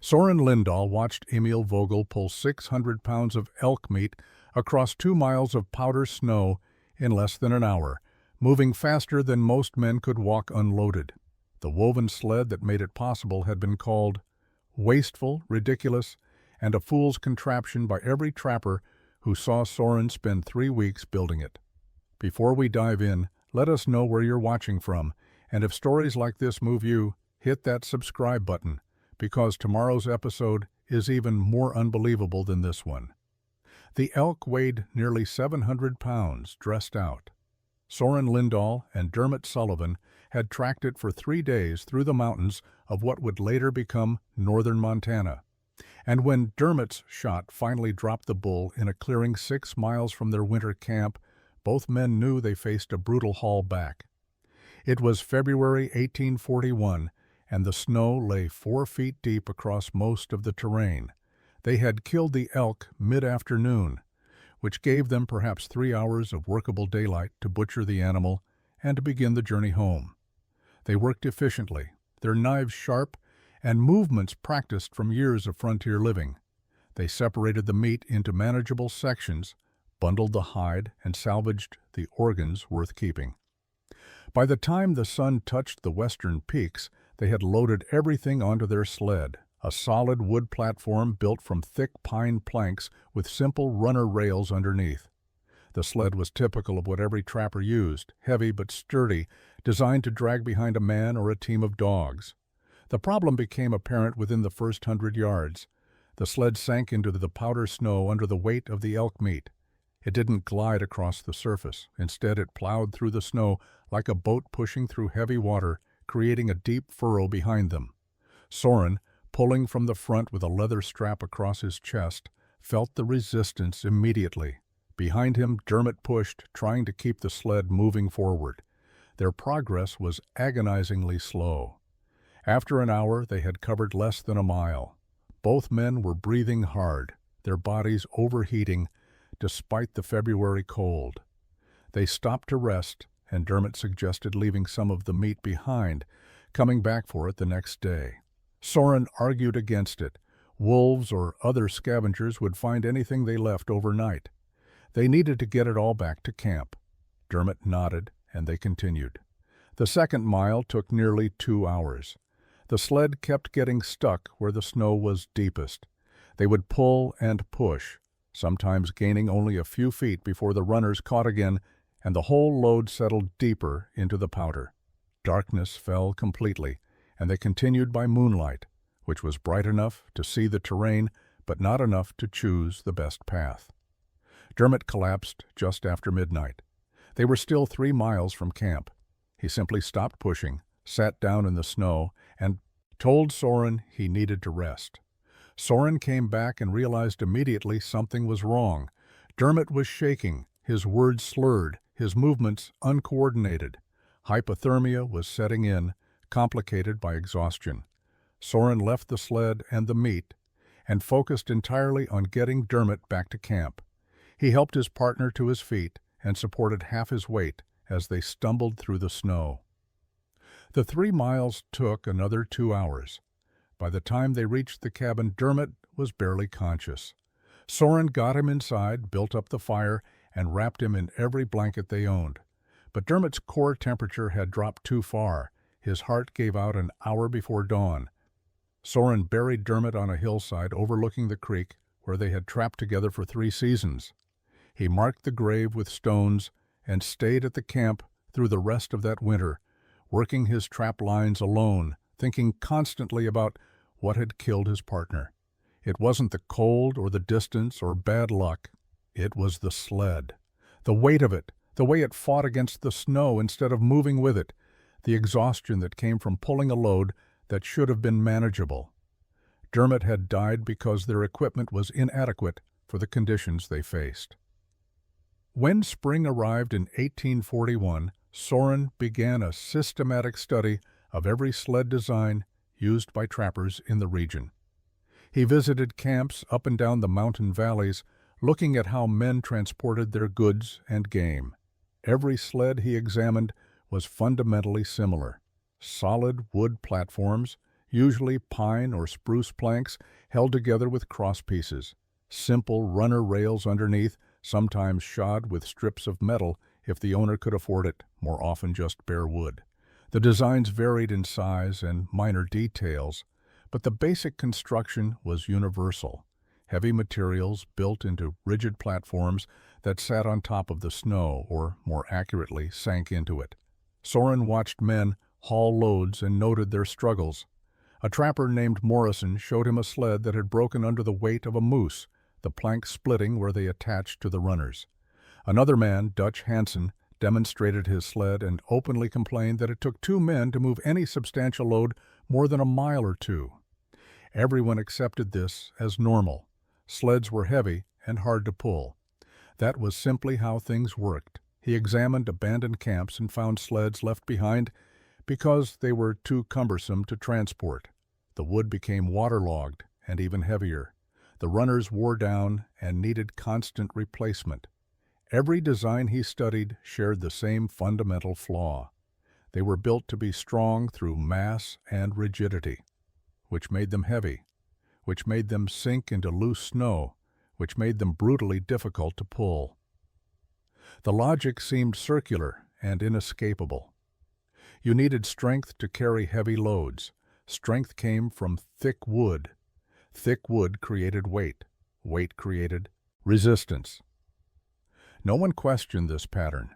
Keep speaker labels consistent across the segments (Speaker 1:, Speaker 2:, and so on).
Speaker 1: Soren Lindahl watched Emil Vogel pull 600 pounds of elk meat across 2 miles of powder snow in less than an hour, moving faster than most men could walk unloaded. The woven sled that made it possible had been called wasteful, ridiculous, and a fool's contraption by every trapper who saw Soren spend 3 weeks building it. Before we dive in, let us know where you're watching from, and if stories like this move you, hit that subscribe button, because tomorrow's episode is even more unbelievable than this one. The elk weighed nearly 700 pounds, dressed out. Soren Lindahl and Dermot Sullivan had tracked it for 3 days through the mountains of what would later become northern Montana. And when Dermot's shot finally dropped the bull in a clearing 6 miles from their winter camp, both men knew they faced a brutal haul back. It was February 1841, and the snow lay 4 feet deep across most of the terrain. They had killed the elk mid-afternoon, which gave them perhaps 3 hours of workable daylight to butcher the animal and to begin the journey home. They worked efficiently, their knives sharp, and movements practiced from years of frontier living. They separated the meat into manageable sections, bundled the hide, and salvaged the organs worth keeping. By the time the sun touched the western peaks, they had loaded everything onto their sled, a solid wood platform built from thick pine planks with simple runner rails underneath. The sled was typical of what every trapper used, heavy but sturdy, designed to drag behind a man or a team of dogs. The problem became apparent within the first 100 yards. The sled sank into the powder snow under the weight of the elk meat. It didn't glide across the surface. Instead, it plowed through the snow like a boat pushing through heavy water, creating a deep furrow behind them. Soren, pulling from the front with a leather strap across his chest, felt the resistance immediately. Behind him, Dermot pushed, trying to keep the sled moving forward. Their progress was agonizingly slow. After an hour, they had covered less than a mile. Both men were breathing hard, their bodies overheating, despite the February cold. They stopped to rest, and Dermot suggested leaving some of the meat behind, coming back for it the next day. Soren argued against it. Wolves or other scavengers would find anything they left overnight. They needed to get it all back to camp. Dermot nodded, and they continued. The second mile took nearly 2 hours. The sled kept getting stuck where the snow was deepest. They would pull and push, sometimes gaining only a few feet before the runners caught again, and the whole load settled deeper into the powder. Darkness fell completely, and they continued by moonlight, which was bright enough to see the terrain, but not enough to choose the best path. Dermot collapsed just after midnight. They were still 3 miles from camp. He simply stopped pushing, sat down in the snow, and told Soren he needed to rest. Soren came back and realized immediately something was wrong. Dermot was shaking, his words slurred, his movements uncoordinated. Hypothermia was setting in, complicated by exhaustion. Soren left the sled and the meat and focused entirely on getting Dermot back to camp. He helped his partner to his feet and supported half his weight as they stumbled through the snow. The 3 miles took another 2 hours. By the time they reached the cabin, Dermot was barely conscious. Soren got him inside, built up the fire, and wrapped him in every blanket they owned. But Dermot's core temperature had dropped too far. His heart gave out an hour before dawn. Soren buried Dermot on a hillside overlooking the creek where they had trapped together for 3 seasons. He marked the grave with stones and stayed at the camp through the rest of that winter, working his trap lines alone, thinking constantly about what had killed his partner. It wasn't the cold or the distance or bad luck. It was the sled. The weight of it, the way it fought against the snow instead of moving with it, the exhaustion that came from pulling a load that should have been manageable. Dermot had died because their equipment was inadequate for the conditions they faced. When spring arrived in 1841, Soren began a systematic study of every sled design used by trappers in the region. He visited camps up and down the mountain valleys, looking at how men transported their goods and game. Every sled he examined was fundamentally similar. Solid wood platforms, usually pine or spruce planks held together with cross pieces. Simple runner rails underneath, sometimes shod with strips of metal if the owner could afford it, more often just bare wood. The designs varied in size and minor details, but the basic construction was universal. Heavy materials built into rigid platforms that sat on top of the snow, or more accurately, sank into it. Soren watched men haul loads and noted their struggles. A trapper named Morrison showed him a sled that had broken under the weight of a moose, the planks splitting where they attached to the runners. Another man, Dutch Hansen, demonstrated his sled and openly complained that it took 2 men to move any substantial load more than a mile or 2. Everyone accepted this as normal. Sleds were heavy and hard to pull. That was simply how things worked. He examined abandoned camps and found sleds left behind because they were too cumbersome to transport. The wood became waterlogged and even heavier. The runners wore down and needed constant replacement. Every design he studied shared the same fundamental flaw. They were built to be strong through mass and rigidity, which made them heavy, which made them sink into loose snow, which made them brutally difficult to pull. The logic seemed circular and inescapable. You needed strength to carry heavy loads. Strength came from thick wood. Thick wood created weight. Weight created resistance. No one questioned this pattern.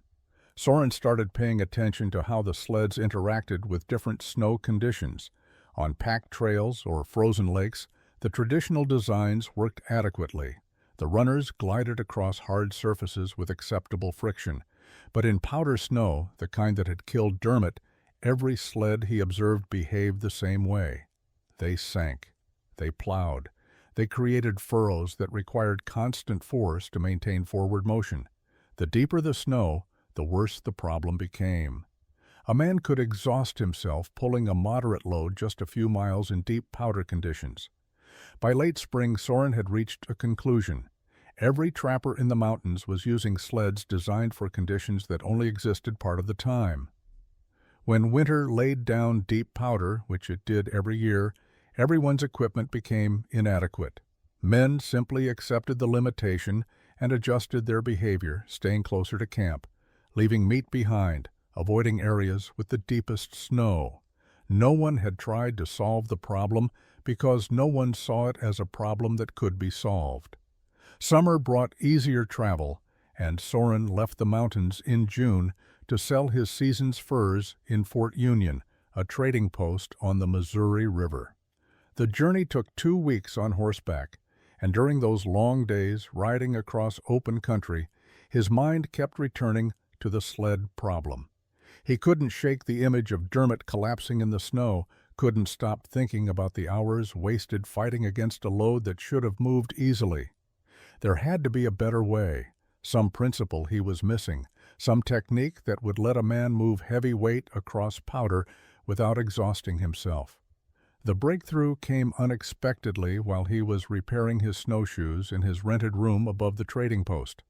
Speaker 1: Soren started paying attention to how the sleds interacted with different snow conditions. On packed trails or frozen lakes, the traditional designs worked adequately. The runners glided across hard surfaces with acceptable friction. But in powder snow, the kind that had killed Dermot, every sled he observed behaved the same way. They sank. They plowed. They created furrows that required constant force to maintain forward motion. The deeper the snow, the worse the problem became. A man could exhaust himself pulling a moderate load just a few miles in deep powder conditions. By late spring, Soren had reached a conclusion. Every trapper in the mountains was using sleds designed for conditions that only existed part of the time. When winter laid down deep powder, which it did every year, everyone's equipment became inadequate. Men simply accepted the limitation and adjusted their behavior, staying closer to camp, leaving meat behind, avoiding areas with the deepest snow. No one had tried to solve the problem because no one saw it as a problem that could be solved. Summer brought easier travel, and Soren left the mountains in June to sell his season's furs in Fort Union, a trading post on the Missouri River. The journey took 2 weeks on horseback, and during those long days riding across open country, his mind kept returning to the sled problem. He couldn't shake the image of Dermot collapsing in the snow, couldn't stop thinking about the hours wasted fighting against a load that should have moved easily. There had to be a better way, some principle he was missing, some technique that would let a man move heavy weight across powder without exhausting himself. The breakthrough came unexpectedly while he was repairing his snowshoes in his rented room above the trading post.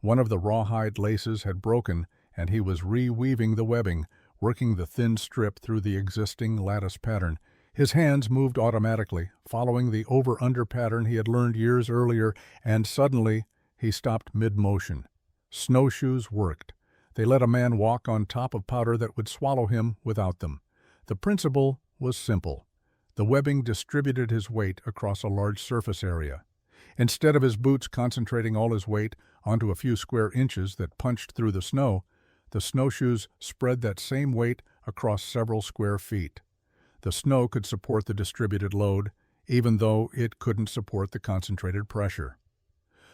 Speaker 1: One of the rawhide laces had broken, and he was reweaving the webbing, working the thin strip through the existing lattice pattern. His hands moved automatically, following the over-under pattern he had learned years earlier, and suddenly he stopped mid-motion. Snowshoes worked. They let a man walk on top of powder that would swallow him without them. The principle was simple. The webbing distributed his weight across a large surface area. Instead of his boots concentrating all his weight onto a few square inches that punched through the snowshoes spread that same weight across several square feet. The snow could support the distributed load, even though it couldn't support the concentrated pressure.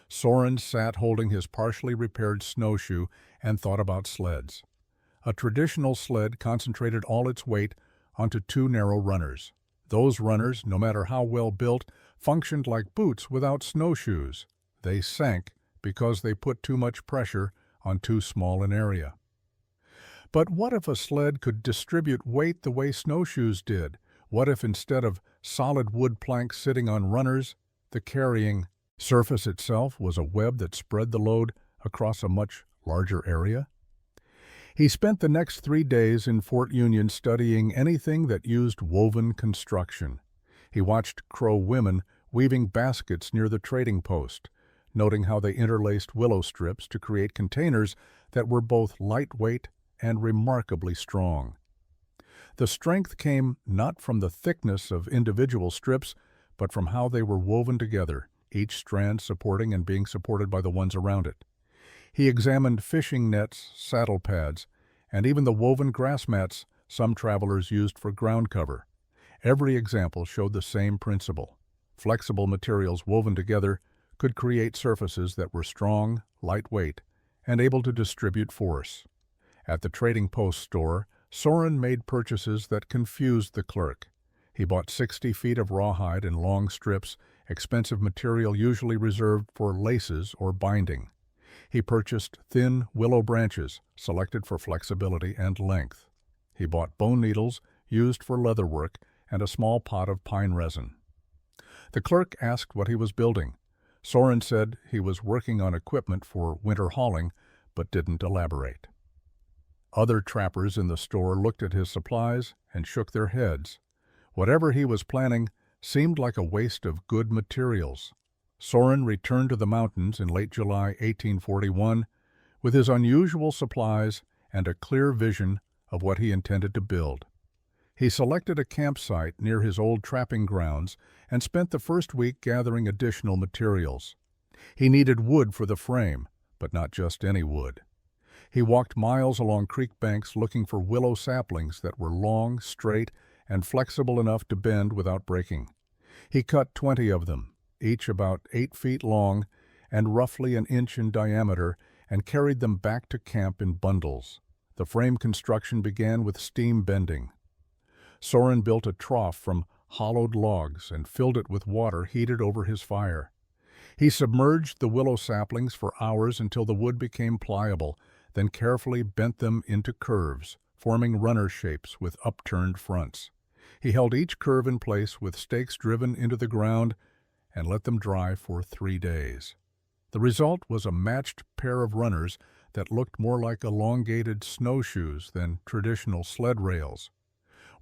Speaker 1: Soren sat holding his partially repaired snowshoe and thought about sleds. A traditional sled concentrated all its weight onto 2 narrow runners. Those runners, no matter how well built, functioned like boots without snowshoes. They sank because they put too much pressure on too small an area. But what if a sled could distribute weight the way snowshoes did? What if instead of solid wood planks sitting on runners, the carrying surface itself was a web that spread the load across a much larger area? He spent the next 3 days in Fort Union studying anything that used woven construction. He watched Crow women weaving baskets near the trading post, noting how they interlaced willow strips to create containers that were both lightweight and remarkably strong. The strength came not from the thickness of individual strips, but from how they were woven together, each strand supporting and being supported by the ones around it. He examined fishing nets, saddle pads, and even the woven grass mats some travelers used for ground cover. Every example showed the same principle. Flexible materials woven together could create surfaces that were strong, lightweight, and able to distribute force. At the trading post store, Soren made purchases that confused the clerk. He bought 60 feet of rawhide in long strips, expensive material usually reserved for laces or binding. He purchased thin willow branches, selected for flexibility and length. He bought bone needles, used for leather work, and a small pot of pine resin. The clerk asked what he was building. Soren said he was working on equipment for winter hauling, but didn't elaborate. Other trappers in the store looked at his supplies and shook their heads. Whatever he was planning seemed like a waste of good materials. Soren returned to the mountains in late July 1841 with his unusual supplies and a clear vision of what he intended to build. He selected a campsite near his old trapping grounds and spent the first week gathering additional materials. He needed wood for the frame, but not just any wood. He walked miles along creek banks looking for willow saplings that were long, straight, and flexible enough to bend without breaking. He cut 20 of them, each about 8 feet long and roughly an inch in diameter, and carried them back to camp in bundles. The frame construction began with steam bending. Soren built a trough from hollowed logs and filled it with water heated over his fire. He submerged the willow saplings for hours until the wood became pliable, then carefully bent them into curves, forming runner shapes with upturned fronts. He held each curve in place with stakes driven into the ground and let them dry for 3 days. The result was a matched pair of runners that looked more like elongated snowshoes than traditional sled rails.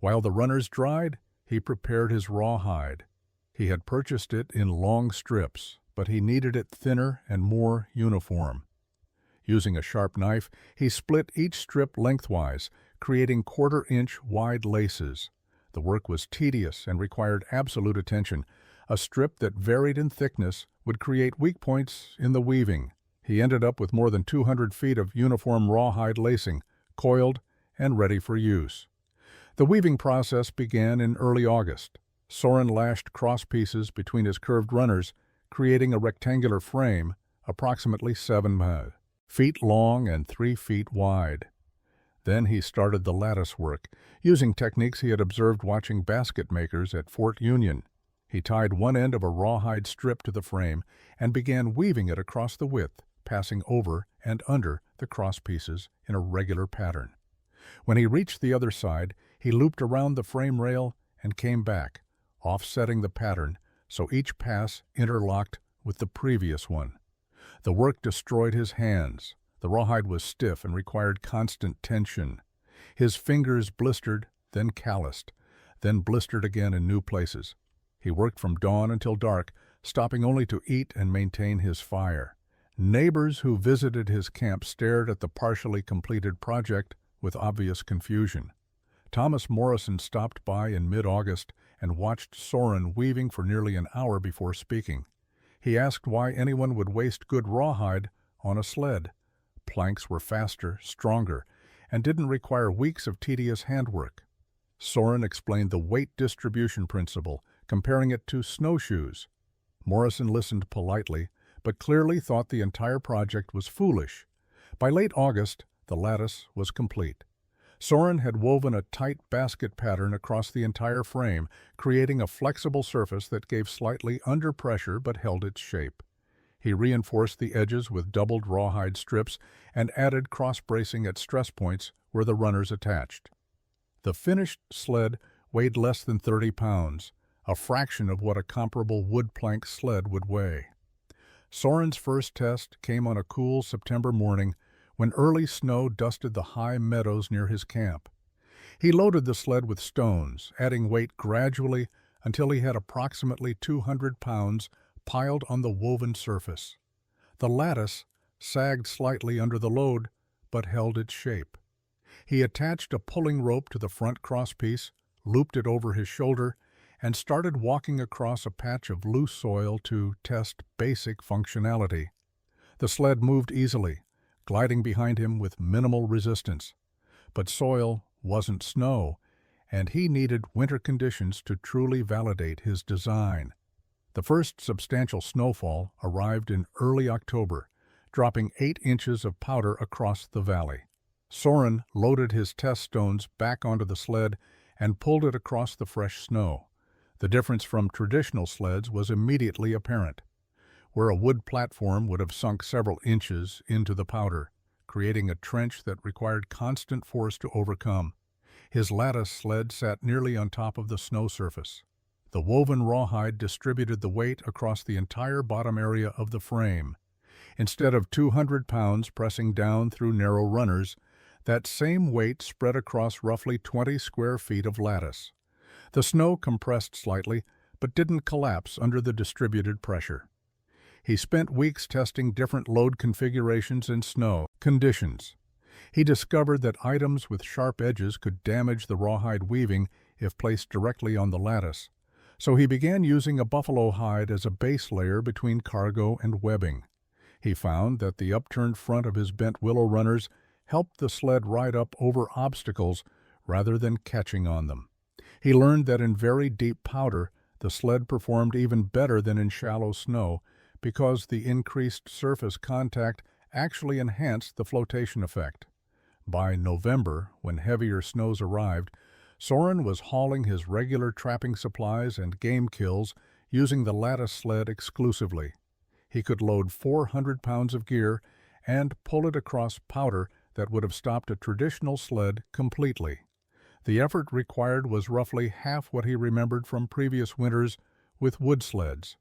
Speaker 1: While the runners dried, he prepared his rawhide. He had purchased it in long strips, but he needed it thinner and more uniform. Using a sharp knife, he split each strip lengthwise, creating 1/4-inch wide laces. The work was tedious and required absolute attention. A strip that varied in thickness would create weak points in the weaving. He ended up with more than 200 feet of uniform rawhide lacing, coiled and ready for use. The weaving process began in early August. Soren lashed cross pieces between his curved runners, creating a rectangular frame approximately 7 feet long and 3 feet wide. Then he started the lattice work, using techniques he had observed watching basket makers at Fort Union. He tied one end of a rawhide strip to the frame and began weaving it across the width, passing over and under the cross pieces in a regular pattern. When he reached the other side, he looped around the frame rail and came back, offsetting the pattern so each pass interlocked with the previous one. The work destroyed his hands. The rawhide was stiff and required constant tension. His fingers blistered, then calloused, then blistered again in new places. He worked from dawn until dark, stopping only to eat and maintain his fire. Neighbors who visited his camp stared at the partially completed project with obvious confusion. Thomas Morrison stopped by in mid-August and watched Soren weaving for nearly an hour before speaking. He asked why anyone would waste good rawhide on a sled. Planks were faster, stronger, and didn't require weeks of tedious handwork. Soren explained the weight distribution principle, comparing it to snowshoes. Morrison listened politely, but clearly thought the entire project was foolish. By late August, the lattice was complete. Soren had woven a tight basket pattern across the entire frame, creating a flexible surface that gave slightly under pressure but held its shape. He reinforced the edges with doubled rawhide strips and added cross-bracing at stress points where the runners attached. The finished sled weighed less than 30 pounds, a fraction of what a comparable wood plank sled would weigh. Soren's first test came on a cool September morning when early snow dusted the high meadows near his camp. He loaded the sled with stones, adding weight gradually until he had approximately 200 pounds piled on the woven surface. The lattice sagged slightly under the load, but held its shape. He attached a pulling rope to the front crosspiece, looped it over his shoulder, and started walking across a patch of loose soil to test basic functionality. The sled moved easily, gliding behind him with minimal resistance. But soil wasn't snow, and he needed winter conditions to truly validate his design. The first substantial snowfall arrived in early October, dropping 8 inches of powder across the valley. Soren loaded his test stones back onto the sled and pulled it across the fresh snow. The difference from traditional sleds was immediately apparent. Where a wood platform would have sunk several inches into the powder, creating a trench that required constant force to overcome, his lattice sled sat nearly on top of the snow surface. The woven rawhide distributed the weight across the entire bottom area of the frame. Instead of 200 pounds pressing down through narrow runners, that same weight spread across roughly 20 square feet of lattice. The snow compressed slightly, but didn't collapse under the distributed pressure. He spent weeks testing different load configurations in snow conditions. He discovered that items with sharp edges could damage the rawhide weaving if placed directly on the lattice, so he began using a buffalo hide as a base layer between cargo and webbing. He found that the upturned front of his bent willow runners helped the sled ride up over obstacles rather than catching on them. He learned that in very deep powder, the sled performed even better than in shallow snow because the increased surface contact actually enhanced the flotation effect. By November, when heavier snows arrived, Soren was hauling his regular trapping supplies and game kills using the lattice sled exclusively. He could load 400 pounds of gear and pull it across powder that would have stopped a traditional sled completely. The effort required was roughly half what he remembered from previous winters with wood sleds.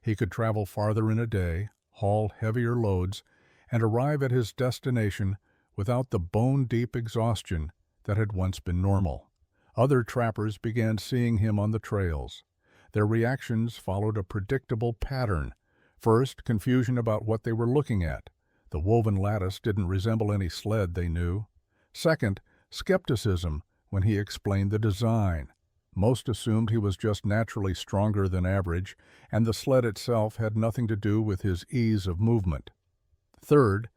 Speaker 1: He could travel farther in a day, haul heavier loads, and arrive at his destination without the bone-deep exhaustion that had once been normal. Other trappers began seeing him on the trails. Their reactions followed a predictable pattern. First, confusion about what they were looking at. The woven lattice didn't resemble any sled they knew. Second, skepticism when he explained the design. Most assumed he was just naturally stronger than average, and the sled itself had nothing to do with his ease of movement. Third,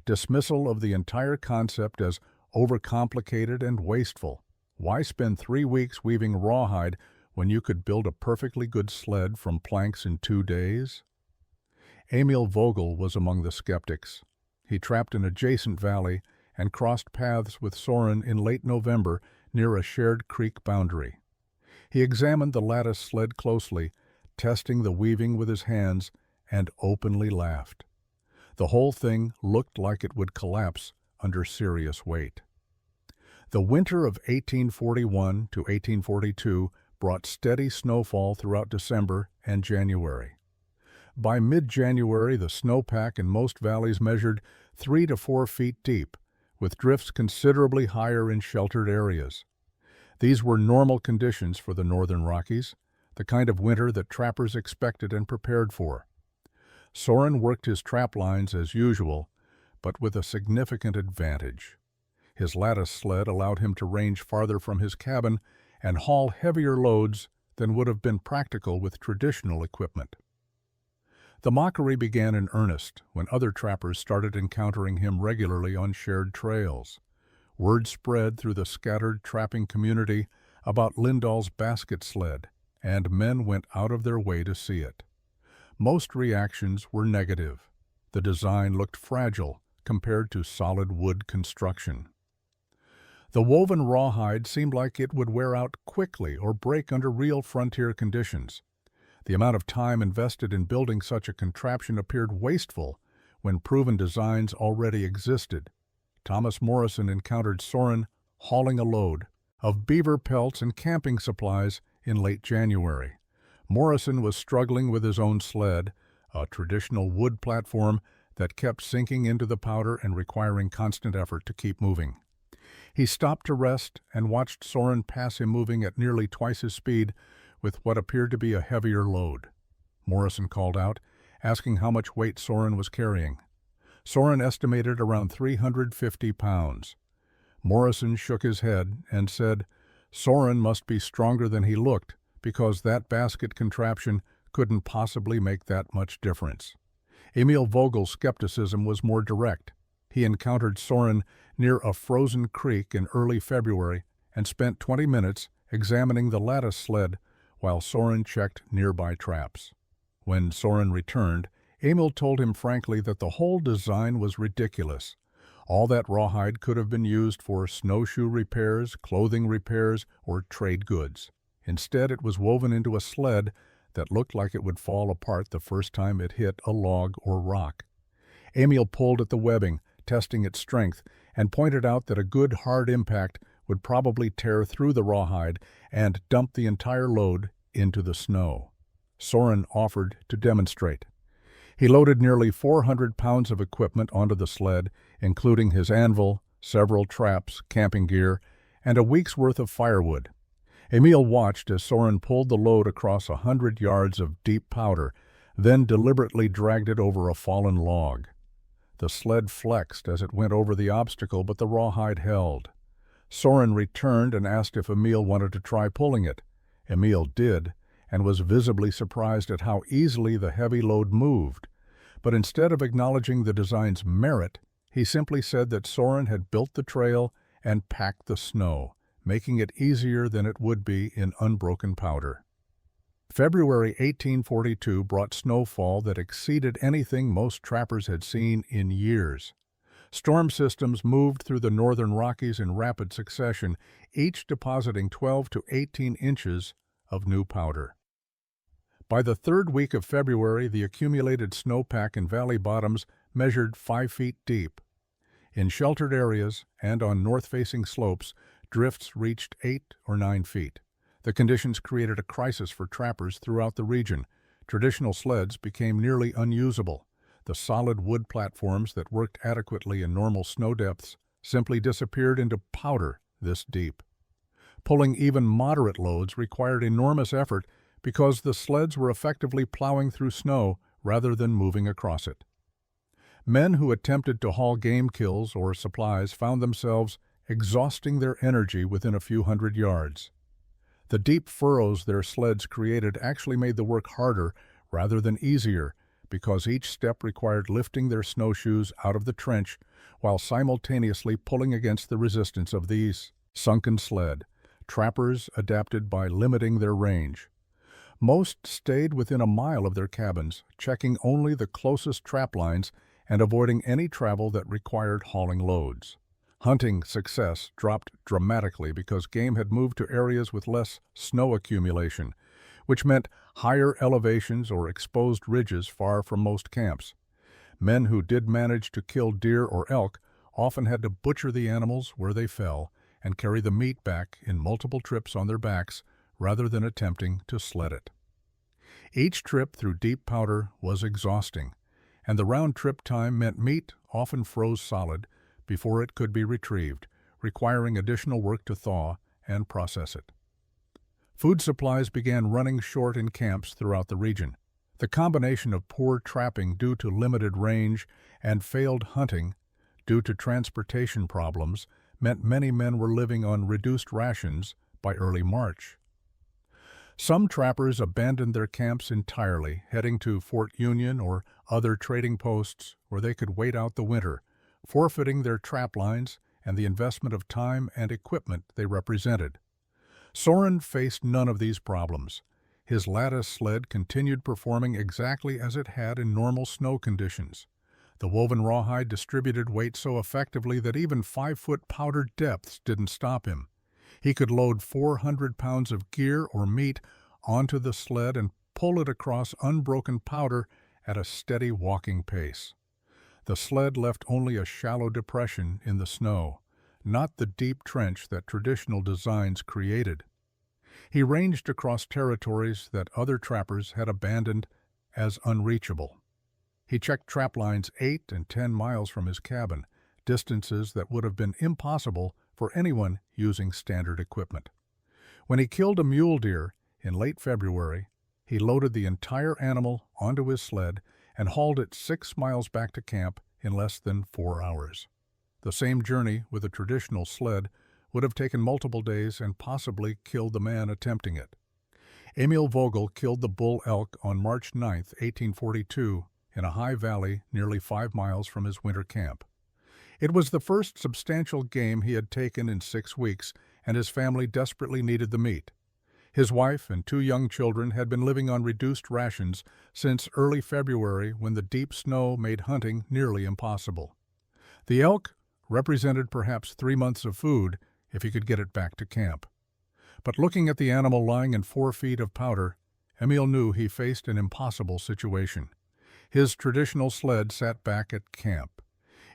Speaker 1: dismissal of the entire concept as overcomplicated and wasteful. Why spend 3 weeks weaving rawhide when you could build a perfectly good sled from planks in 2 days? Emil Vogel was among the skeptics. He trapped an adjacent valley and crossed paths with Soren in late November near a shared creek boundary. He examined the lattice sled closely, testing the weaving with his hands, and openly laughed. The whole thing looked like it would collapse under serious weight. The winter of 1841 to 1842 brought steady snowfall throughout December and January. By mid-January, the snowpack in most valleys measured 3 to 4 feet deep, with drifts considerably higher in sheltered areas. These were normal conditions for the northern Rockies, the kind of winter that trappers expected and prepared for. Soren worked his trap lines as usual, but with a significant advantage. His lattice sled allowed him to range farther from his cabin and haul heavier loads than would have been practical with traditional equipment. The mockery began in earnest when other trappers started encountering him regularly on shared trails. Word spread through the scattered trapping community about Lindahl's basket sled, and men went out of their way to see it. Most reactions were negative. The design looked fragile compared to solid wood construction. The woven rawhide seemed like it would wear out quickly or break under real frontier conditions. The amount of time invested in building such a contraption appeared wasteful when proven designs already existed. Thomas Morrison encountered Soren hauling a load of beaver pelts and camping supplies in late January. Morrison was struggling with his own sled, a traditional wood platform that kept sinking into the powder and requiring constant effort to keep moving. He stopped to rest and watched Soren pass him, moving at nearly twice his speed with what appeared to be a heavier load. Morrison called out, asking how much weight Soren was carrying. Soren estimated around 350 pounds. Morrison shook his head and said Soren must be stronger than he looked, because that basket contraption couldn't possibly make that much difference. Emil Vogel's skepticism was more direct. He encountered Soren near a frozen creek in early February and spent 20 minutes examining the lattice sled while Soren checked nearby traps. When Soren returned, Emil told him frankly that the whole design was ridiculous. All that rawhide could have been used for snowshoe repairs, clothing repairs, or trade goods. Instead, it was woven into a sled that looked like it would fall apart the first time it hit a log or rock. Emil pulled at the webbing, testing its strength, and pointed out that a good hard impact would probably tear through the rawhide and dump the entire load into the snow. Soren offered to demonstrate. He loaded nearly 400 pounds of equipment onto the sled, including his anvil, several traps, camping gear, and a week's worth of firewood. Emil watched as Soren pulled the load across 100 yards of deep powder, then deliberately dragged it over a fallen log. The sled flexed as it went over the obstacle, but the rawhide held. Soren returned and asked if Emil wanted to try pulling it. Emil did, and was visibly surprised at how easily the heavy load moved. But instead of acknowledging the design's merit, he simply said that Soren had built the trail and packed the snow, making it easier than it would be in unbroken powder. February 1842 brought snowfall that exceeded anything most trappers had seen in years. Storm systems moved through the northern Rockies in rapid succession, each depositing 12 to 18 inches of new powder. By the third week of February, the accumulated snowpack in valley bottoms measured 5 feet deep. In sheltered areas and on north-facing slopes, drifts reached 8 or 9 feet. The conditions created a crisis for trappers throughout the region. Traditional sleds became nearly unusable. The solid wood platforms that worked adequately in normal snow depths simply disappeared into powder this deep. Pulling even moderate loads required enormous effort because the sleds were effectively plowing through snow rather than moving across it. Men who attempted to haul game kills or supplies found themselves exhausting their energy within a few hundred yards. The deep furrows their sleds created actually made the work harder rather than easier, because each step required lifting their snowshoes out of the trench while simultaneously pulling against the resistance of these sunken sled. Trappers adapted by limiting their range. Most stayed within a mile of their cabins, checking only the closest trap lines and avoiding any travel that required hauling loads. Hunting success dropped dramatically because game had moved to areas with less snow accumulation, which meant higher elevations or exposed ridges far from most camps. Men who did manage to kill deer or elk often had to butcher the animals where they fell and carry the meat back in multiple trips on their backs rather than attempting to sled it. Each trip through deep powder was exhausting, and the round-trip time meant meat often froze solid before it could be retrieved, requiring additional work to thaw and process it. Food supplies began running short in camps throughout the region. The combination of poor trapping due to limited range and failed hunting due to transportation problems meant many men were living on reduced rations by early March. Some trappers abandoned their camps entirely, heading to Fort Union or other trading posts where they could wait out the winter, forfeiting their trap lines and the investment of time and equipment they represented. Soren faced none of these problems. His lattice sled continued performing exactly as it had in normal snow conditions. The woven rawhide distributed weight so effectively that even 5-foot powder depths didn't stop him. He could load 400 pounds of gear or meat onto the sled and pull it across unbroken powder at a steady walking pace. The sled left only a shallow depression in the snow, not the deep trench that traditional designs created. He ranged across territories that other trappers had abandoned as unreachable. He checked trap lines 8 and 10 miles from his cabin, distances that would have been impossible for anyone using standard equipment. When he killed a mule deer in late February, he loaded the entire animal onto his sled and hauled it 6 miles back to camp in less than 4 hours. The same journey with a traditional sled would have taken multiple days and possibly killed the man attempting it. Emil Vogel killed the bull elk on March 9, 1842, in a high valley nearly 5 miles from his winter camp. It was the first substantial game he had taken in 6 weeks, and his family desperately needed the meat. His wife and 2 young children had been living on reduced rations since early February, when the deep snow made hunting nearly impossible. The elk represented perhaps 3 months of food if he could get it back to camp. But looking at the animal lying in 4 feet of powder, Emil knew he faced an impossible situation. His traditional sled sat back at camp.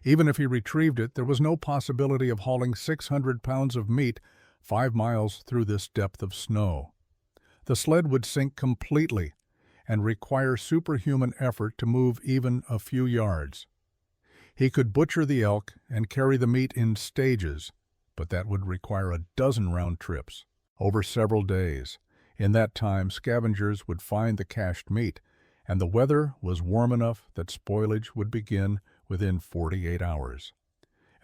Speaker 1: Even if he retrieved it, there was no possibility of hauling 600 pounds of meat 5 miles through this depth of snow. The sled would sink completely and require superhuman effort to move even a few yards. He could butcher the elk and carry the meat in stages, but that would require a dozen round trips over several days. In that time, scavengers would find the cached meat, and the weather was warm enough that spoilage would begin within 48 hours.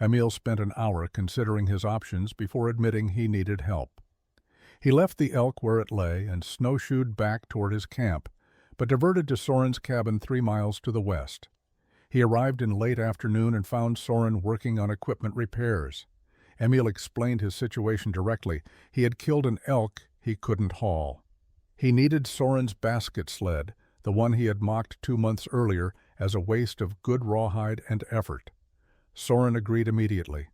Speaker 1: Emil spent an hour considering his options before admitting he needed help. He left the elk where it lay and snowshoed back toward his camp, but diverted to Soren's cabin 3 miles to the west. He arrived in late afternoon and found Soren working on equipment repairs. Emil explained his situation directly. He had killed an elk he couldn't haul. He needed Soren's basket sled, the one he had mocked 2 months earlier as a waste of good rawhide and effort. Soren agreed immediately.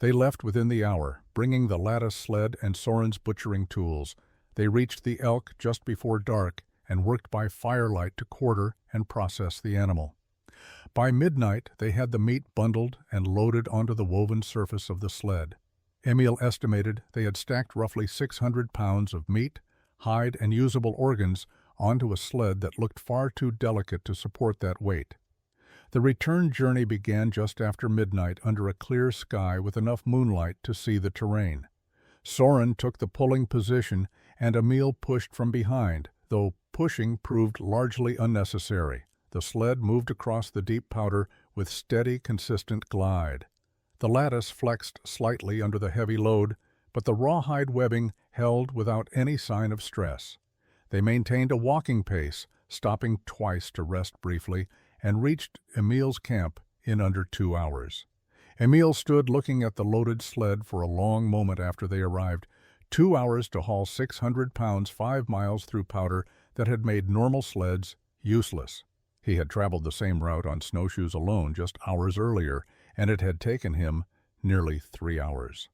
Speaker 1: They left within the hour, bringing the lattice sled and Soren's butchering tools. They reached the elk just before dark and worked by firelight to quarter and process the animal. By midnight, they had the meat bundled and loaded onto the woven surface of the sled. Emil estimated they had stacked roughly 600 pounds of meat, hide, and usable organs onto a sled that looked far too delicate to support that weight. The return journey began just after midnight under a clear sky with enough moonlight to see the terrain. Soren took the pulling position and Emil pushed from behind, though pushing proved largely unnecessary. The sled moved across the deep powder with steady, consistent glide. The lattice flexed slightly under the heavy load, but the rawhide webbing held without any sign of stress. They maintained a walking pace, stopping twice to rest briefly, and reached Emil's camp in under 2 hours. Emil stood looking at the loaded sled for a long moment after they arrived. 2 hours to haul 600 pounds 5 miles through powder that had made normal sleds useless. He had traveled the same route on snowshoes alone just hours earlier, and it had taken him nearly 3 hours.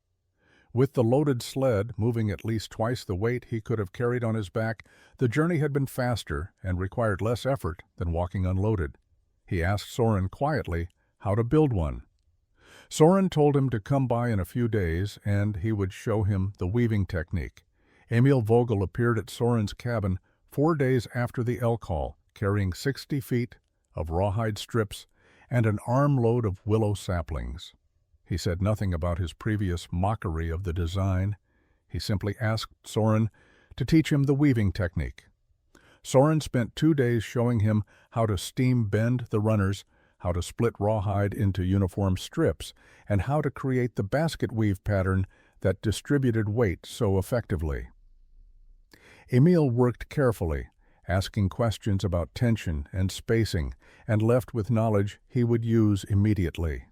Speaker 1: With the loaded sled moving at least twice the weight he could have carried on his back, the journey had been faster and required less effort than walking unloaded. He asked Soren quietly how to build one. Soren told him to come by in a few days and he would show him the weaving technique. Emil Vogel appeared at Soren's cabin 4 days after the elk haul, carrying 60 feet of rawhide strips and an armload of willow saplings. He said nothing about his previous mockery of the design. He simply asked Soren to teach him the weaving technique. Soren spent 2 days showing him how to steam bend the runners, how to split rawhide into uniform strips, and how to create the basket weave pattern that distributed weight so effectively. Emil worked carefully, asking questions about tension and spacing, and left with knowledge he would use immediately.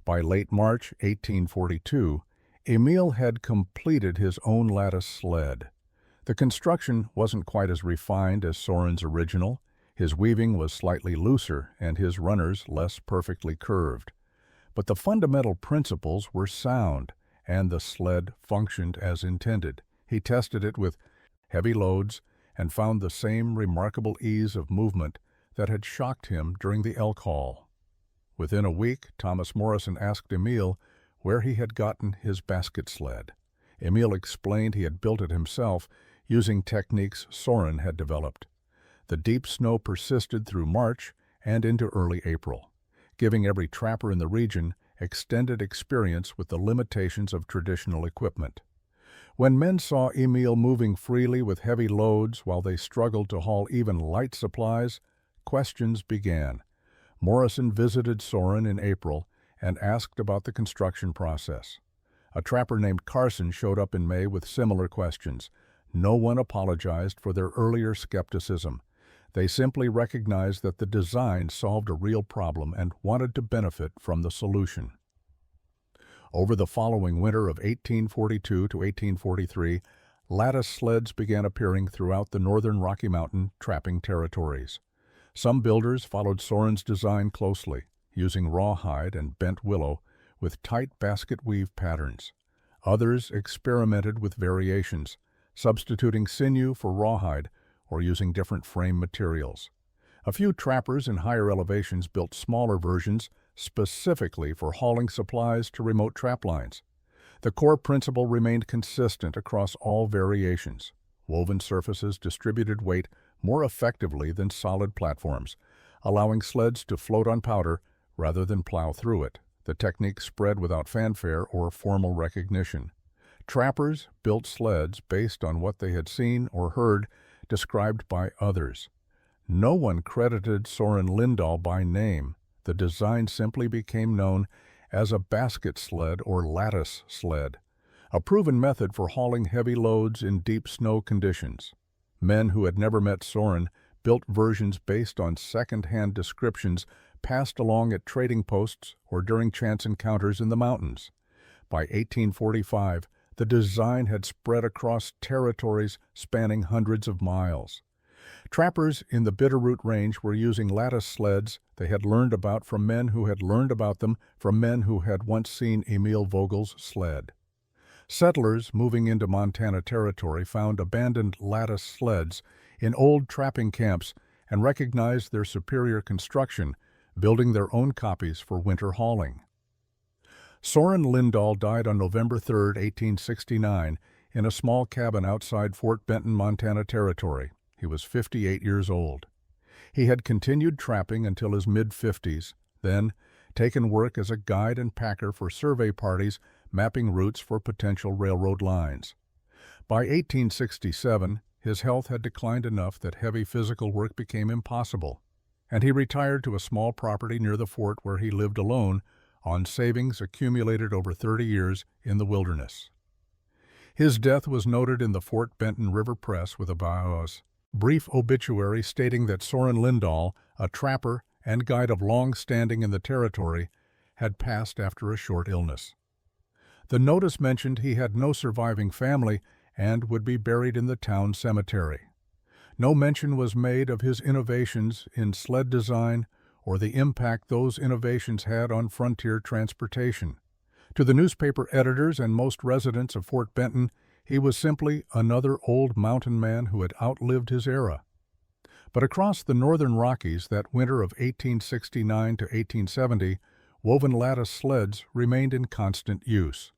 Speaker 1: By late March 1842, Emil had completed his own lattice sled. The construction wasn't quite as refined as Soren's original. His weaving was slightly looser and his runners less perfectly curved. But the fundamental principles were sound, and the sled functioned as intended. He tested it with heavy loads and found the same remarkable ease of movement that had shocked him during the elk haul. Within a week, Thomas Morrison asked Emil where he had gotten his basket sled. Emil explained he had built it himself using techniques Soren had developed. The deep snow persisted through March, and into early April, giving every trapper in the region extended experience with the limitations of traditional equipment. When men saw Emil moving freely with heavy loads while they struggled to haul even light supplies, questions began. Morrison visited Soren in April and asked about the construction process. A trapper named Carson showed up in May with similar questions. No one apologized for their earlier skepticism. They simply recognized that the design solved a real problem and wanted to benefit from the solution. Over the following winter of 1842 to 1843, lattice sleds began appearing throughout the northern Rocky Mountain trapping territories. Some builders followed Soren's design closely, using rawhide and bent willow with tight basket weave patterns. Others experimented with variations, substituting sinew for rawhide or using different frame materials. A few trappers in higher elevations built smaller versions specifically for hauling supplies to remote trap lines. The core principle remained consistent across all variations. Woven surfaces distributed weight more effectively than solid platforms, allowing sleds to float on powder rather than plow through it. The technique spread without fanfare or formal recognition. Trappers built sleds based on what they had seen or heard described by others. No one credited Soren Lindahl by name. The design simply became known as a basket sled or lattice sled, a proven method for hauling heavy loads in deep snow conditions. Men who had never met Soren built versions based on second-hand descriptions passed along at trading posts or during chance encounters in the mountains. By 1845, the design had spread across territories spanning hundreds of miles. Trappers in the Bitterroot Range were using lattice sleds they had learned about from men who had learned about them from men who had once seen Emil Vogel's sled. Settlers moving into Montana Territory found abandoned lattice sleds in old trapping camps and recognized their superior construction, building their own copies for winter hauling. Soren Lindahl died on November 3, 1869, in a small cabin outside Fort Benton, Montana Territory. He was 58 years old. He had continued trapping until his mid-50s, then taken work as a guide and packer for survey parties mapping routes for potential railroad lines. By 1867, his health had declined enough that heavy physical work became impossible, and he retired to a small property near the fort where he lived alone on savings accumulated over 30 years in the wilderness. His death was noted in the Fort Benton River Press with a brief obituary stating that Soren Lindahl, a trapper and guide of long standing in the territory, had passed after a short illness. The notice mentioned he had no surviving family and would be buried in the town cemetery. No mention was made of his innovations in sled design or the impact those innovations had on frontier transportation. To the newspaper editors and most residents of Fort Benton, he was simply another old mountain man who had outlived his era. But across the northern Rockies that winter of 1869 to 1870, woven lattice sleds remained in constant use.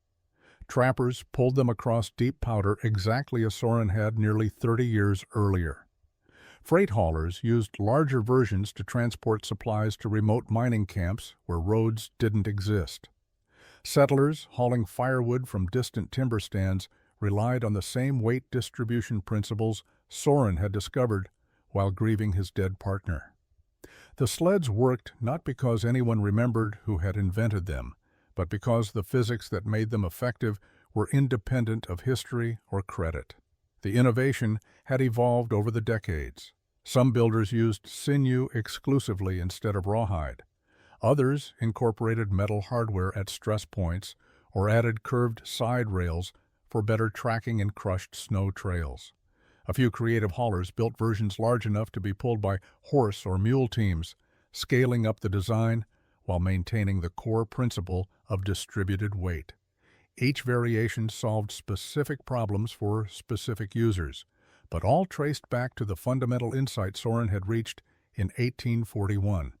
Speaker 1: Trappers pulled them across deep powder exactly as Soren had nearly 30 years earlier. Freight haulers used larger versions to transport supplies to remote mining camps where roads didn't exist. Settlers hauling firewood from distant timber stands relied on the same weight distribution principles Soren had discovered while grieving his dead partner. The sleds worked not because anyone remembered who had invented them, but because the physics that made them effective were independent of history or credit. The innovation had evolved over the decades. Some builders used sinew exclusively instead of rawhide. Others incorporated metal hardware at stress points or added curved side rails for better tracking in crushed snow trails. A few creative haulers built versions large enough to be pulled by horse or mule teams, scaling up the design while maintaining the core principle of distributed weight. Each variation solved specific problems for specific users, but all traced back to the fundamental insight Soren had reached in 1841.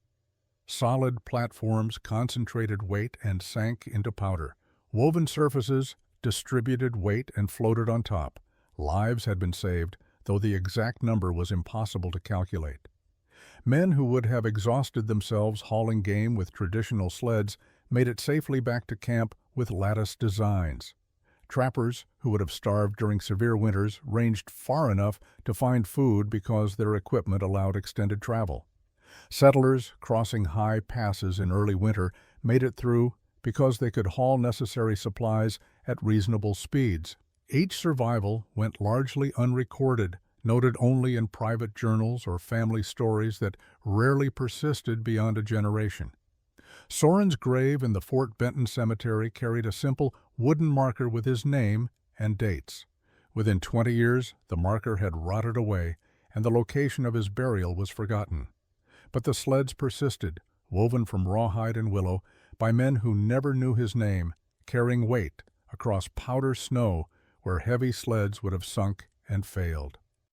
Speaker 1: Solid platforms concentrated weight and sank into powder. Woven surfaces distributed weight and floated on top. Lives had been saved, though the exact number was impossible to calculate. Men who would have exhausted themselves hauling game with traditional sleds made it safely back to camp with lattice designs. Trappers, who would have starved during severe winters, ranged far enough to find food because their equipment allowed extended travel. Settlers, crossing high passes in early winter, made it through because they could haul necessary supplies at reasonable speeds. Each survival went largely unrecorded, noted only in private journals or family stories that rarely persisted beyond a generation. Soren's grave in the Fort Benton Cemetery carried a simple wooden marker with his name and dates. Within 20 years, the marker had rotted away, and the location of his burial was forgotten. But the sleds persisted, woven from rawhide and willow, by men who never knew his name, carrying weight across powder snow where heavy sleds would have sunk and failed.